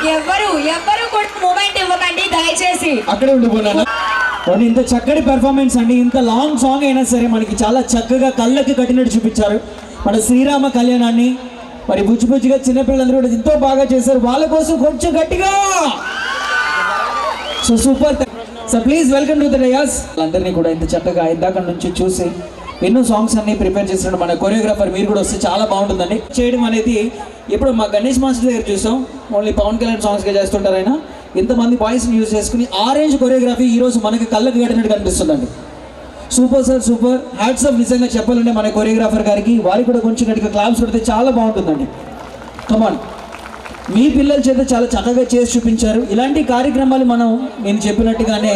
ఎవరు కూడా మూమెంట్ ఇవ్వకండి దయచేసి. అక్కడే ఉండిపోయినా. ఇంత చక్కటి పెర్ఫార్మెన్స్ అండి. ఇంత లాంగ్ సాంగ్ అయినా సరే మనకి చాలా చక్కగా కళ్ళకి కట్టినట్టు చూపించారు. మన శ్రీరామ కళ్యాణాన్ని మరి బుజ్జిగా చిన్నపిల్లలందరూ కూడా ఎంతో బాగా చేశారు. వాళ్ళ కోసం కొంచెం గట్టిగా. So super. So please welcome to the dais. అందరినీ కూడా ఇంత చక్కగా ఇందాక నుంచి చూసి ఎన్నో సాంగ్స్ అన్ని ప్రిపేర్ చేసిన మన కొరియోగ్రాఫర్ మీరు కూడా వస్తే చాలా బాగుంటుందండి. చేయడం అనేది ఇప్పుడు మా గణేష్ మాస్టర్ దగ్గర చూసాం. ఓన్లీ పవన్ కళ్యాణ్ సాంగ్స్గా చేస్తుంటారు ఆయన. ఇంతమంది బాయ్స్ని యూజ్ చేసుకుని ఆరెంజ్ కొరియోగ్రఫీ ఈరోజు మనకి కళ్ళకి కట్టినట్టు కనిపిస్తుందండి. Super sir, super. Hats off నిజంగా చెప్పాలంటే మన కొరియోగ్రాఫర్ గారికి. వారికి కూడా కొంచెం గట్టిగా క్లాప్స్ కొడితే చాలా బాగుంటుందండి. కమాన్, మీ పిల్లల చేత చాలా చక్కగా చేసి చూపించారు. ఇలాంటి కార్యక్రమాలు మనం నేను చెప్పినట్టుగానే